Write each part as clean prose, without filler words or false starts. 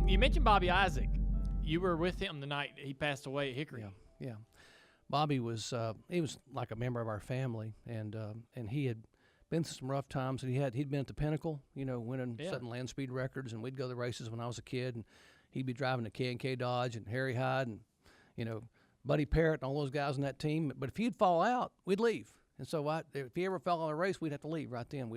You mentioned Bobby Isaac. You were with him the night he passed away at Hickory. Yeah. Bobby was he was like a member of our family, and he had been through some rough times. And he'd been at the pinnacle, winning setting land speed records, and we'd go to the races when I was a kid, and he'd be driving the K&K Dodge and Harry Hyde and Buddy Parrott and all those guys on that team. But if he'd fall out, we'd leave. And so if he ever fell out of a race, we'd have to leave right then.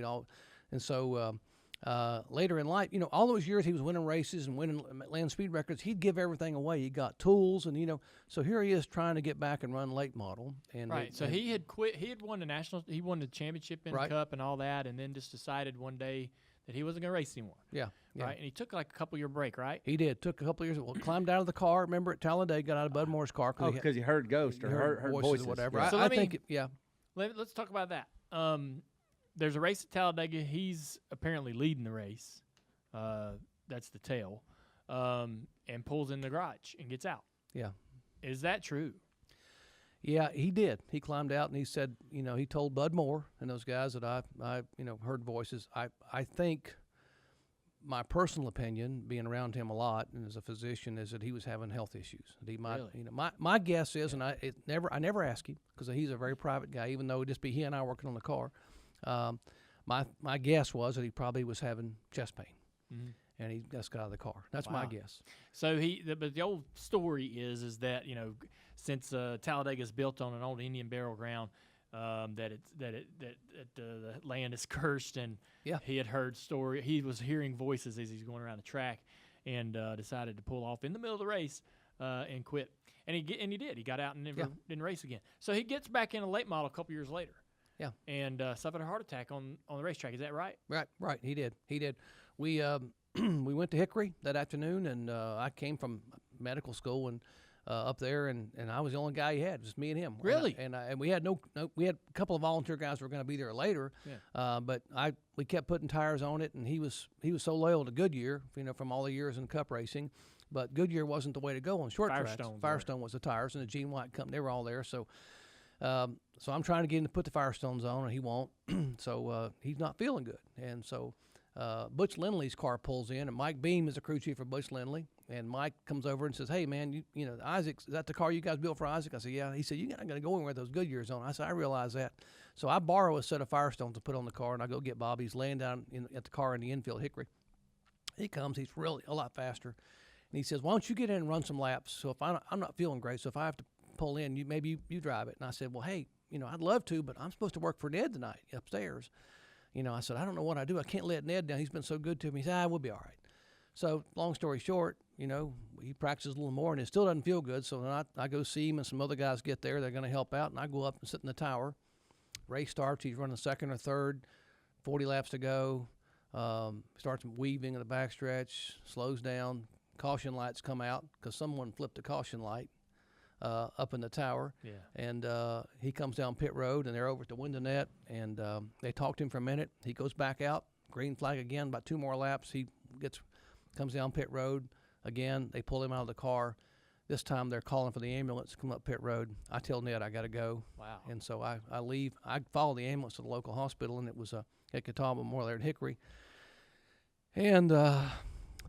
Later in life, all those years he was winning races and winning land speed records, he'd give everything away. He got tools, and so here he is trying to get back and run late model. And right. He had quit. He had won he won the championship in the Cup and all that, and then just decided one day that he wasn't going to race anymore. Yeah. Right. And he took like a couple-year break, right? He did. Took a couple of years. Well, climbed out of the car. Remember at Talladega, got out of Bud Moore's car because he heard ghosts or heard voices or whatever. Yeah. So I think. Let's talk about that. There's a race at Talladega. He's apparently leading the race. That's the tail, and pulls in the garage and gets out. Yeah. Is that true? Yeah, he did. He climbed out and he said, he told Bud Moore and those guys that I heard voices. I think my personal opinion, being around him a lot and as a physician, is that he was having health issues. That he might, really? My guess is, and I never ask him because he's a very private guy, even though it'd just be he and I working on the car. My guess was that he probably was having chest pain. Mm-hmm. And he just got out of the car. That's my guess. So but the old story is that since Talladega is built on an old Indian burial ground, that the land is cursed, and he had heard story. He was hearing voices as he's going around the track, and decided to pull off in the middle of the race and quit. And he did. He got out and never didn't race again. So he gets back in a late model a couple years later. Yeah. And suffered a heart attack on the racetrack. Is that right? Right. He did. We we went to Hickory that afternoon, and I came from medical school and up there, and I was the only guy he had, just me and him. Really? And we had we had a couple of volunteer guys who were going to be there later. Yeah. But we kept putting tires on it, and he was so loyal to Goodyear, from all the years in Cup racing. But Goodyear wasn't the way to go on short tracks. Firestone was the tires, and the Gene White Company, they were all there. So I'm trying to get him to put the Firestones on, and he won't. So he's not feeling good. And so Butch Lindley's car pulls in, and Mike Beam is the crew chief for Butch Lindley. And Mike comes over and says, "Hey, man, Isaac, is that the car you guys built for Isaac?" I said, "Yeah." He said, "You're not going to go anywhere with those Goodyears on." I said, "I realize that." So I borrow a set of Firestones to put on the car, and I go get Bobby. He's laying down at the car in the infield, Hickory. He comes. He's really a lot faster. And he says, "Why don't you get in and run some laps?" So if I'm not feeling great, so if I have to pull in, maybe you drive it. And I said, "Well, hey, I'd love to, but I'm supposed to work for Ned tonight upstairs." I said, "I don't know what I do. I can't let Ned down. He's been so good to me." He said, "We'll be all right." So long story short, he practices a little more, and it still doesn't feel good. So then I go see him, and some other guys get there. They're going to help out, and I go up and sit in the tower. Race starts. He's running second or third, 40 laps to go. Starts weaving in the backstretch, slows down. Caution lights come out because someone flipped a caution light up in the tower. Yeah. And he comes down pit road, and they're over at the window net, and they talk to him for a minute. He goes back out, green flag again, about 2 more laps. He comes down pit road again. They pull him out of the car. This time they're calling for the ambulance to come up pit road. I tell Ned I got to go. Wow. And so I leave. I follow the ambulance to the local hospital, and it was at Catawba Memorial there at Hickory. And the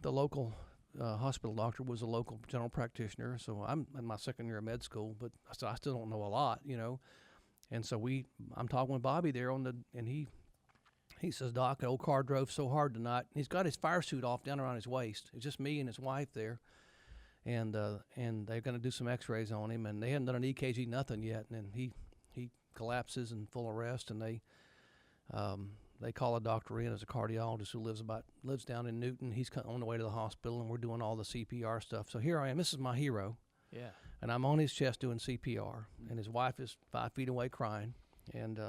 local hospital doctor was a local general practitioner. So I'm in my second year of med school, but I still don't know a lot, And so I'm talking with Bobby there and he says, "Doc, the old car drove so hard tonight." He's got his fire suit off down around his waist. It's just me and his wife there. And they're going to do some x-rays on him, and they hadn't done an EKG, nothing yet. And then he collapses in full arrest, and they call a doctor in as a cardiologist who lives down in Newton. He's on the way to the hospital, and we're doing all the CPR stuff. So here I am. This is my hero. Yeah. And I'm on his chest doing CPR, and his wife is 5 feet away crying, and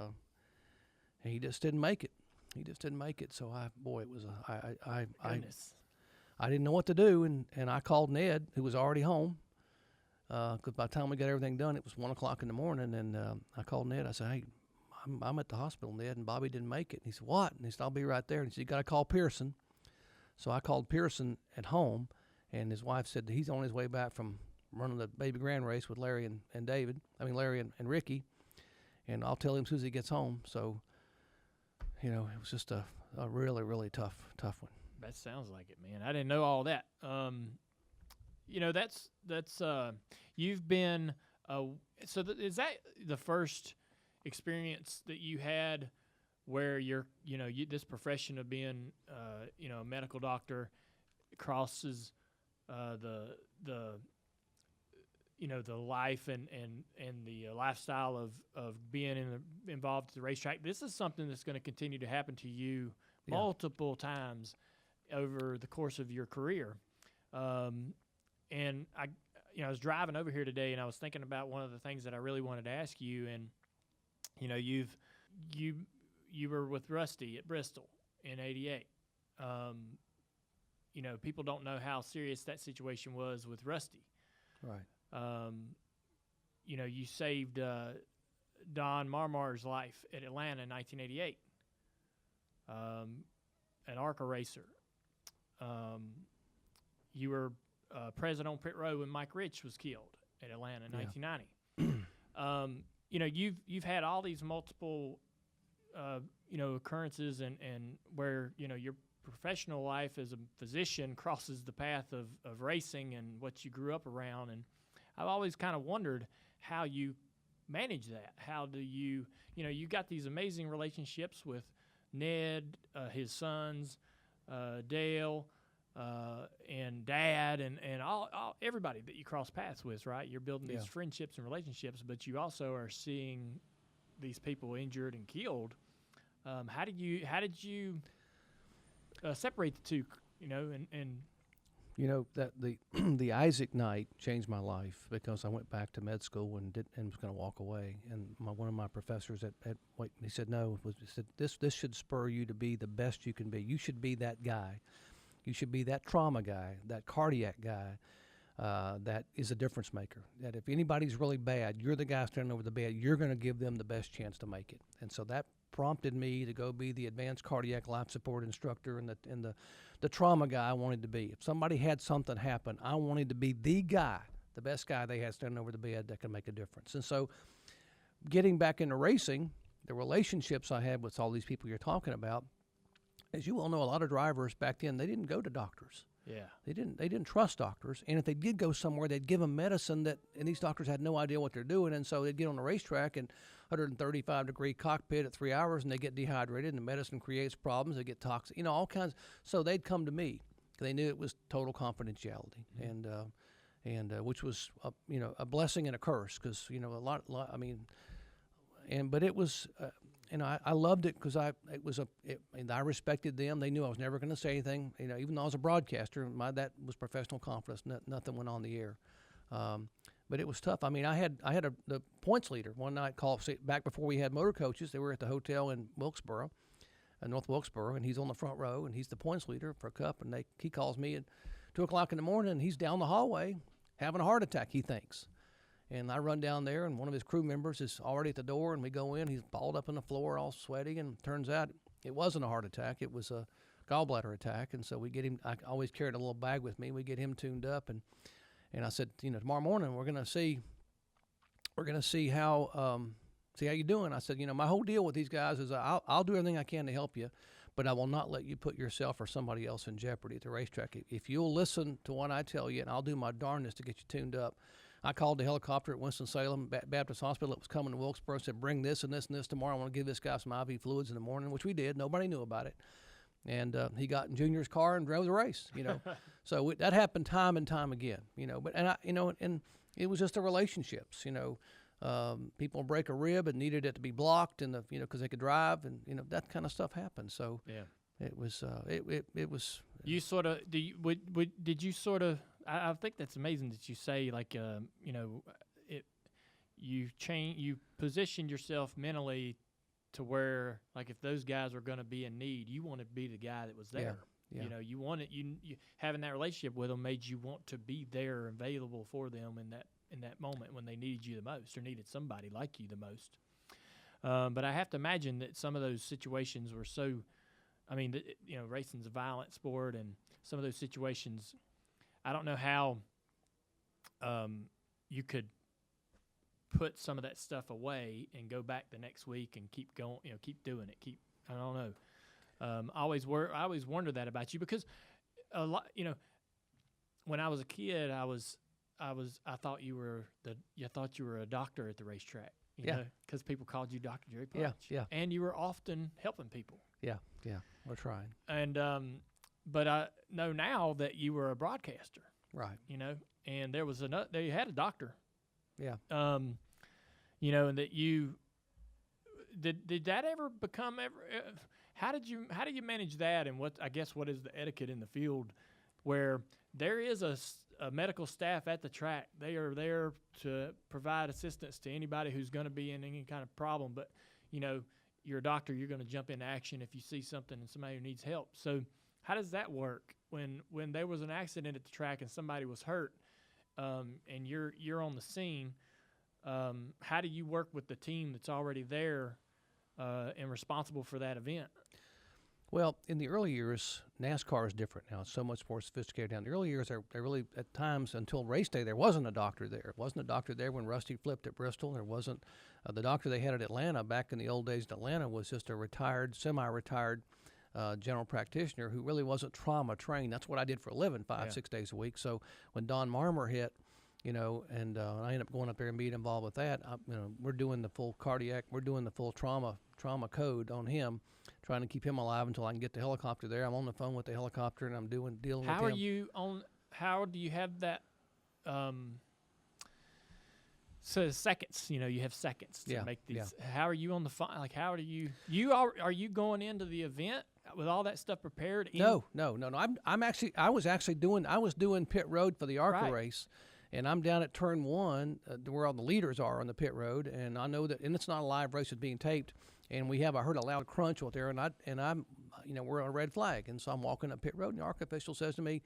he just didn't make it. So it was I didn't know what to do, and I called Ned, who was already home, because by the time we got everything done, it was 1 o'clock in the morning, and I called Ned. I said, "Hey, I'm at the hospital, Ned, and Bobby didn't make it." And he said, "What?" And he said, "I'll be right there." And he said, "You got to call Pearson." So I called Pearson at home, and his wife said that he's on his way back from running the Baby Grand race with Larry and Ricky, and I'll tell him as soon as he gets home. So, it was just a really, really tough tough one. That sounds like it, man. I didn't know all that. That's you've been is that the first experience that you had where this profession of being a medical doctor crosses the life and the lifestyle of being involved at the racetrack? This is something that's going to continue to happen to you multiple times over the course of your career. And I was driving over here today, and I was thinking about one of the things that I really wanted to ask you. And you were with Rusty at Bristol in '88. People don't know how serious that situation was with Rusty. Right. You saved Don Marmor's life at Atlanta in 1988. An ARCA racer. You were present on pit road when Mike Rich was killed at Atlanta in 1990. You've had all these multiple occurrences and where your professional life as a physician crosses the path of racing and what you grew up around. And I've always kind of wondered how you manage that. How do you got these amazing relationships with Ned, his sons, Dale, and Dad, and all everybody that you cross paths with, right? You're building these friendships and relationships, but you also are seeing these people injured and killed. How did you separate the two? That the Isaac night changed my life because I went back to med school and was going to walk away. And one of my professors he said this should spur you to be the best you can be. You should be that guy. You should be that trauma guy, that cardiac guy, that is a difference maker. That if anybody's really bad, you're the guy standing over the bed. You're going to give them the best chance to make it. And so that prompted me to go be the advanced cardiac life support instructor and the trauma guy I wanted to be. If somebody had something happen, I wanted to be the guy, the best guy they had standing over the bed that could make a difference. And so getting back into racing, the relationships I had with all these people you're talking about, as you all know, a lot of drivers back then, they didn't go to doctors. Yeah. They didn't trust doctors. And if they did go somewhere, they'd give them medicine and these doctors had no idea what they're doing. And so they'd get on the racetrack and 135-degree cockpit at 3 hours, and they get dehydrated, and the medicine creates problems. They get toxic, all kinds. So they'd come to me. They knew it was total confidentiality, and which was a blessing and a curse because a lot. But it was. I loved it because I respected them. They knew I was never going to say anything. Even though I was a broadcaster, that was professional confidence. Nothing went on the air. But it was tough. I had the points leader one night back before we had motor coaches. They were at the hotel in Wilkesboro, North Wilkesboro, and he's on the front row, and he's the points leader for a cup. And he calls me at 2:00 in the morning, and he's down the hallway having a heart attack, he thinks. And I run down there, and one of his crew members is already at the door, and we go in. He's balled up on the floor, all sweaty, and turns out it wasn't a heart attack. It was a gallbladder attack. And so we get him. I always carried a little bag with me. We get him tuned up, and I said, tomorrow morning we're gonna see how you're doing. I said, my whole deal with these guys is I'll do everything I can to help you, but I will not let you put yourself or somebody else in jeopardy at the racetrack. If you'll listen to what I tell you, and I'll do my darndest to get you tuned up. I called the helicopter at Winston-Salem Baptist Hospital. It was coming to Wilkesboro. Said, bring this and this and this tomorrow. I want to give this guy some IV fluids in the morning, which we did. Nobody knew about it. And he got in Junior's car and drove the race, So that happened time and time again, and it was just the relationships, people break a rib and needed it to be blocked and because they could drive and, that kind of stuff happened. So it was, it was. You sort of, did you sort of, I think that's amazing that you say you positioned yourself mentally to where if those guys are going to be in need, you want to be the guy that was there. Yeah. You wanted you having that relationship with them made you want to be there available for them in that moment when they needed you the most or needed somebody like you the most. But I have to imagine that some of those situations were so. Racing's a violent sport, and some of those situations, I don't know how you could put some of that stuff away and go back the next week and keep going, keep doing it. I don't know. I always wonder that about you, because a lot, when I was a kid, I thought you were a doctor at the racetrack. You know, because people called you Dr. Jerry Punch. Yeah. And you were often helping people. Yeah. We're trying. And but I know now that you were a broadcaster. Right. And there you had a doctor. Yeah. And that you did that ever become how do you manage that, and what is the etiquette in the field where there is a medical staff at the track? They are there to provide assistance to anybody who's going to be in any kind of problem, but you're a doctor, you're going to jump into action if you see something and somebody who needs help. So how does that work when there was an accident at the track and somebody was hurt, and you're on the scene? How do you work with the team that's already there and responsible for that event? Well, in the early years, NASCAR is different now. It's so much more sophisticated now. In the early years, they really, at times, until race day, there wasn't a doctor there. It wasn't a doctor there when Rusty flipped at Bristol. There wasn't. The doctor they had at Atlanta back in the old days in Atlanta was just a semi-retired general practitioner who really wasn't trauma trained. That's what I did for a living, 6 days a week. So when Don Marmor hit, and I ended up going up there and being involved with that. We're doing the full cardiac, we're doing the full trauma code on him, trying to keep him alive until I can get the helicopter there. I'm on the phone with the helicopter and I'm dealing with him. How do you have that? So seconds, you have seconds to make these. Yeah. How are you on the phone? Like, how do are you going into the event with all that stuff prepared? No. I was doing pit road for the ARCA race. And I'm down at turn 1 where all the leaders are on the pit road, and I know that, and it's not a live race; it's being taped. And I heard a loud crunch out there, and I'm, we're on a red flag, and so I'm walking up pit road, and the ARCA official says to me,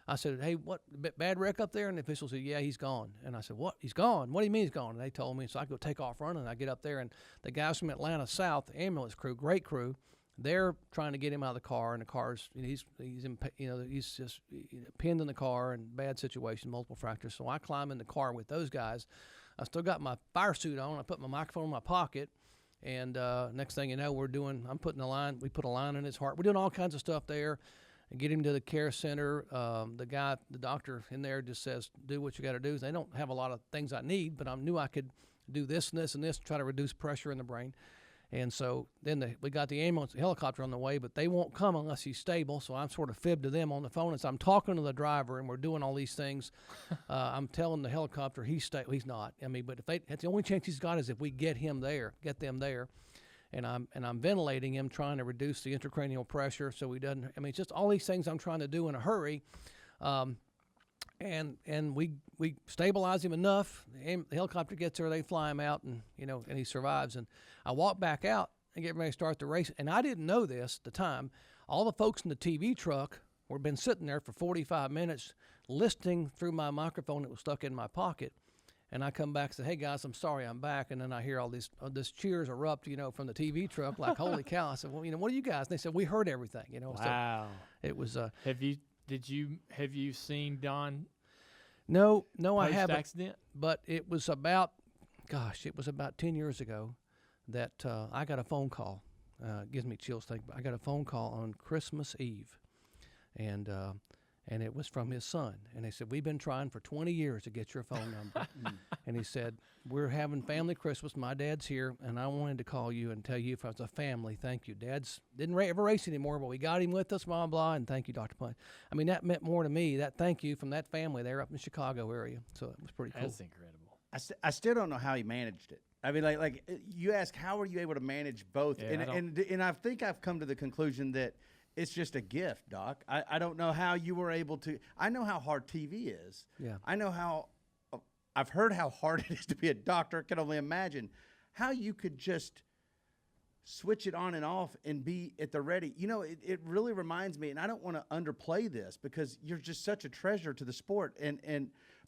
I said, "Hey, what bad wreck up there?" And the official said, "Yeah, he's gone." And I said, "What? He's gone? What do you mean he's gone?" And they told me, so I go take off running. And I get up there, and the guys from Atlanta South, the ambulance crew, great crew. They're trying to get him out of the car, and the car's he's just pinned in the car and bad situation, multiple fractures. So I climb in the car with those guys. I still got my fire suit on. I put my microphone in my pocket, and next thing you know, we put a line in his heart. We're doing all kinds of stuff there, and get him to the care center. The doctor in there just says, "Do what you got to do." They don't have a lot of things I need, but I knew I could do this and this and this to try to reduce pressure in the brain. And so then we got the ambulance, the helicopter on the way, but they won't come unless he's stable. So I'm sort of fibbed to them on the phone. As I'm talking to the driver and we're doing all these things, I'm telling the helicopter he's not. But that's the only chance he's got is if we get them there. And I'm ventilating him, trying to reduce the intracranial pressure so he doesn't. It's just all these things I'm trying to do in a hurry. And we stabilize him enough. The helicopter gets there, they fly him out, and he survives. And I walk back out and get ready to start the race. And I didn't know this at the time. All the folks in the TV truck were been sitting there for 45 minutes listening through my microphone that was stuck in my pocket. And I come back and say, "Hey guys, I'm sorry, I'm back." And then I hear all this cheers erupt, from the TV truck, like holy cow. I said, "Well, what are you guys?" And they said, "We heard everything." Wow. So it was. Have you seen Don? No, I haven't. Accident? But it was about 10 years ago that I got a phone call. Gives me chills to think about. I got a phone call on Christmas Eve, and it was from his son. And they said, "We've been trying for 20 years to get your phone number." And he said, "We're having family Christmas. My dad's here, and I wanted to call you and tell you, if as a family, thank you. Dad's didn't ever race anymore, but we got him with us, blah, blah, and thank you, Dr. Punch." That meant more to me, that thank you from that family there up in the Chicago area. So it was pretty cool. That's incredible. I still don't know how he managed it. Like you ask, how are you able to manage both? Yeah, and I think I've come to the conclusion that it's just a gift, Doc. I don't know how you were able to. I know how hard TV is. Yeah. I know I've heard how hard it is to be a doctor. I can only imagine how you could just switch it on and off and be at the ready. It really reminds me, and I don't want to underplay this because you're just such a treasure to the sport.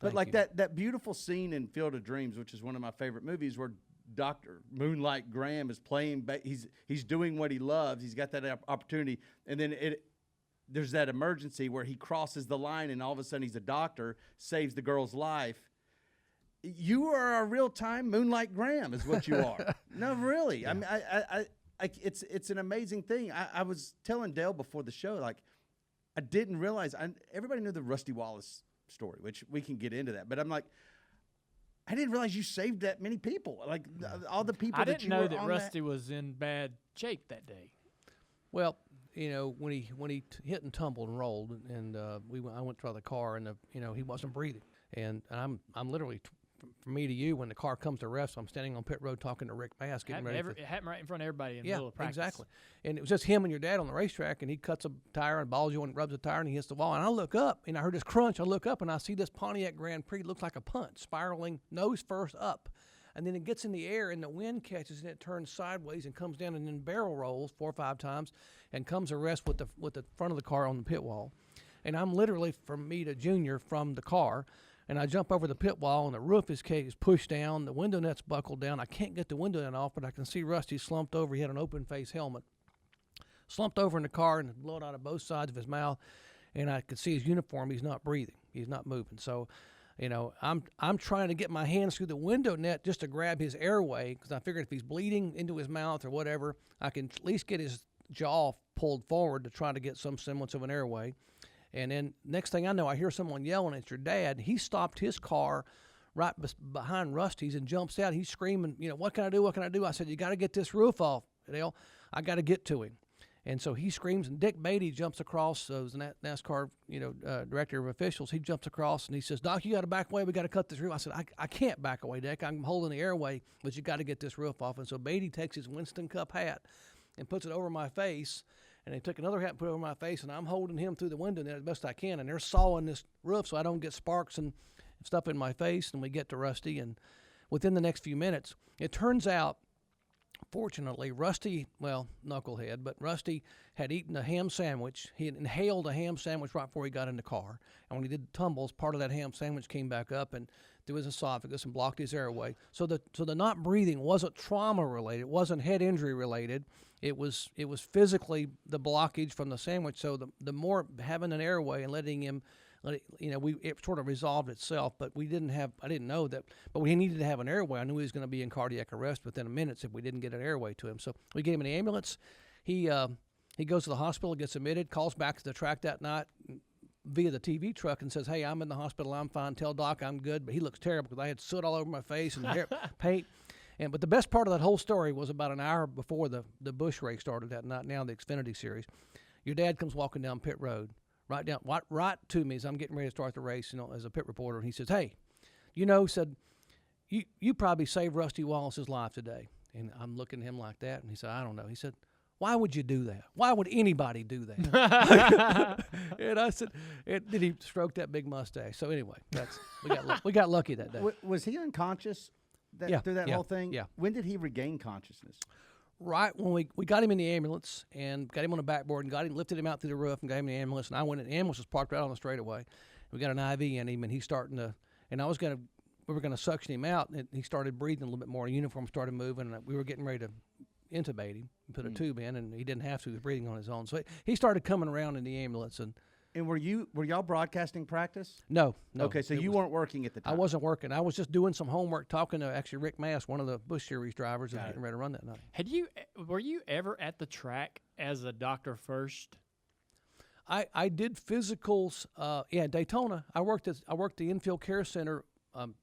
But like that beautiful scene in Field of Dreams, which is one of my favorite movies, where Dr. Moonlight Graham is playing. He's doing what he loves. He's got that opportunity, and then there's that emergency where he crosses the line, and all of a sudden he's a doctor, saves the girl's life. You are a real-time Moonlight Graham, is what you are. No, really. Yeah. like it's an amazing thing. I was telling Dale before the show, like I didn't realize everybody knew the Rusty Wallace story, which we can get into that. But I'm like, I didn't realize you saved that many people. Like all the people. I didn't know that Rusty was in bad shape that day. Well, you know, when he hit and tumbled and rolled, and I went to the car, and he wasn't breathing, and I'm literally. From me to you, when the car comes to rest, I'm standing on pit road talking to Rick Bass, getting ready. It happened right in front of everybody in the middle of practice. Exactly. And it was just him and your dad on the racetrack, and he cuts a tire and balls you and rubs a tire, and he hits the wall. And I look up, and I heard this crunch. I look up, and I see this Pontiac Grand Prix. It looks like a punch, spiraling nose first up. And then it gets in the air, and the wind catches it, and it turns sideways and comes down and then barrel rolls 4 or 5 times and comes to rest with the front of the car on the pit wall. And I'm literally, from me to Junior, from the car. And I jump over the pit wall, and the roof is pushed down. The window net's buckled down. I can't get the window net off, but I can see Rusty slumped over. He had an open-face helmet. Slumped over in the car and blood out of both sides of his mouth. And I could see his uniform. He's not breathing. He's not moving. So, I'm trying to get my hands through the window net just to grab his airway, because I figured if he's bleeding into his mouth or whatever, I can at least get his jaw pulled forward to try to get some semblance of an airway. And then next thing I know, I hear someone yelling, it's your dad. He stopped his car right behind Rusty's and jumps out. He's screaming, what can I do? What can I do? I said, you got to get this roof off, Dale. I got to get to him. And so he screams, and Dick Beatty jumps across. So was the NASCAR, director of officials. He jumps across, and he says, Doc, you got to back away. We got to cut this roof. I said, I can't back away, Dick. I'm holding the airway, but you got to get this roof off. And so Beatty takes his Winston Cup hat and puts it over my face. And they took another hat and put it over my face, and I'm holding him through the window net as best I can. And they're sawing this roof so I don't get sparks and stuff in my face. And we get to Rusty, and within the next few minutes, it turns out, fortunately, Rusty, well, knucklehead, but Rusty had eaten a ham sandwich. He had inhaled a ham sandwich right before he got in the car. And when he did the tumbles, part of that ham sandwich came back up and through his esophagus and blocked his airway. So the not breathing wasn't trauma related. It wasn't head injury related. It was physically the blockage from the sandwich. So the more having an airway and letting him, it sort of resolved itself. But I didn't know that. But we needed to have an airway. I knew he was going to be in cardiac arrest within a minute if we didn't get an airway to him. So we gave him an ambulance. He goes to the hospital, gets admitted, calls back to the track that night via the TV truck and says, hey, I'm in the hospital. I'm fine. Tell Doc I'm good. But he looks terrible because I had soot all over my face and hair, paint. But the best part of that whole story was about an hour before the Busch race started that night, now the Xfinity Series. Your dad comes walking down pit road, right to me as I'm getting ready to start the race, as a pit reporter. And he says, hey, said, you probably saved Rusty Wallace's life today. And I'm looking at him like that. And he said, I don't know. He said, why would you do that? Why would anybody do that? And I said, did he stroke that big mustache? So anyway, we got lucky that day. Was he unconscious through that whole thing? Yeah. When did he regain consciousness? Right when we got him in the ambulance and got him on the backboard and lifted him out through the roof and got him in the ambulance. And I went in, the ambulance was parked right on the straightaway. We got an IV in him, and he's starting to, and we were going to suction him out, and he started breathing a little bit more. The uniform started moving, and we were getting ready to intubate him and put a tube in, and he didn't have to. He was breathing on his own. So he started coming around in the ambulance. And were y'all broadcasting practice? No. Okay, so you weren't working at the time. I wasn't working. I was just doing some homework, talking to actually Rick Mass, one of the Busch Series drivers, and getting ready to run that night. Were you ever at the track as a doctor first? I did physicals. Daytona. I worked the infield care center.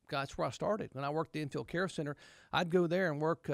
That's where I started. When I worked the infield care center, I'd go there and work.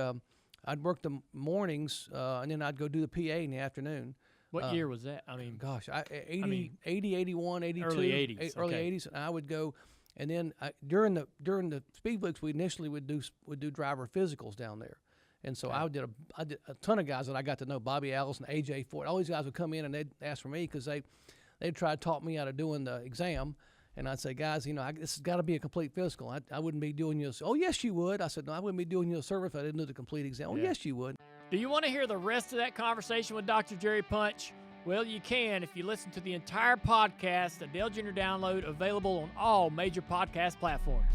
I'd work the mornings, and then I'd go do the PA in the afternoon. What year was that? I mean, gosh, 80, 81, 82. Early 80s. Early 80s. And I would go, and then during the speed weeks, we initially would do driver physicals down there. And so I did a ton of guys that I got to know, Bobby Allison, AJ Ford. All these guys would come in and they'd ask for me because they'd try to talk me out of doing the exam. And I'd say, guys, this has got to be a complete physical. I wouldn't be doing you oh, yes, you would. I said, no, I wouldn't be doing you a service if I didn't do the complete exam. Oh, yes, you would. Do you want to hear the rest of that conversation with Dr. Jerry Punch? Well, you can if you listen to the entire podcast, the Dale Jr. Download, available on all major podcast platforms.